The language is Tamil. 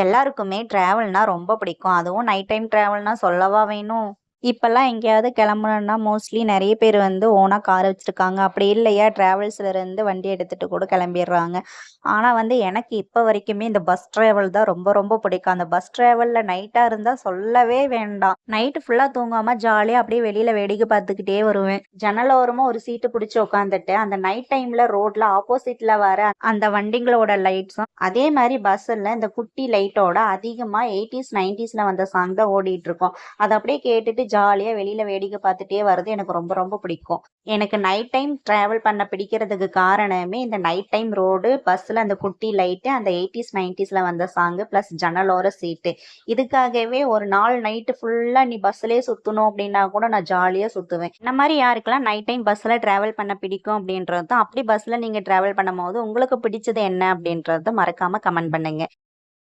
எல்லாருக்குமே டிராவல்னா ரொம்ப பிடிக்கும். அதுவும் நைட் டைம் டிராவல்னா சொல்லவா வேணும்? இப்பல்லாம் எங்கேயாவது கிளம்பணும்னா மோஸ்ட்லி நெறைய பேர் ஓனா கார் வச்சிருக்காங்க. அப்படி இல்லையா டிராவல்ஸ்ல இருந்து வண்டி எடுத்துட்டு கூட கிளம்பிடுறாங்க. ஆனா எனக்கு இப்ப வரைக்குமே இந்த பஸ் டிராவல் தான் ரொம்ப ரொம்ப பிடிக்கும். அந்த பஸ் டிராவல்ல நைட்டா இருந்தா சொல்லவே வேண்டாம். நைட்டு ஃபுல்லா தூங்காம ஜாலியா அப்படியே வெளியில வேடிக்கை பார்த்துக்கிட்டே வருவேன். ஜன்னல் ஓரமா ஒரு சீட்டு பிடிச்சு உட்காந்துட்டு அந்த நைட் டைம்ல ரோட்ல ஆப்போசிட்ல வர அந்த வண்டிங்களோட லைட்ஸும் அதே மாதிரி பஸ்ஸில் இந்த குட்டி லைட்டோட அதிகமாக 80s 90ஸ்ல வந்த சாங் தான் ஓடிட்டு இருக்கோம். அதை அப்படியே கேட்டுட்டு ஜாலியாக வெளியில் வேடிக்கை பார்த்துட்டே வர்றது எனக்கு ரொம்ப ரொம்ப பிடிக்கும். எனக்கு நைட் டைம் ட்ராவல் பண்ண பிடிக்கிறதுக்கு காரணமே இந்த நைட் டைம் ரோடு பஸ்ஸில் அந்த குட்டி லைட்டு அந்த 80s 90ஸ்ல வந்த சாங்கு ப்ளஸ் ஜன்னலோர சீட்டு. இதுக்காகவே ஒரு நாள் நைட்டு ஃபுல்லாக நீ பஸ்ஸிலே சுற்றணும் அப்படின்னா கூட நான் ஜாலியாக சுற்றுவேன். இந்த மாதிரி யாருக்கெல்லாம் நைட் டைம் பஸ்ஸில் ட்ராவல் பண்ண பிடிக்கும் அப்படின்றது தான். அப்படி பஸ்ஸில் நீங்கள் ட்ராவல் பண்ணும்போது உங்களுக்கு பிடிச்சது என்ன அப்படின்றத மறக்காமல் கமெண்ட் பண்ணுங்க.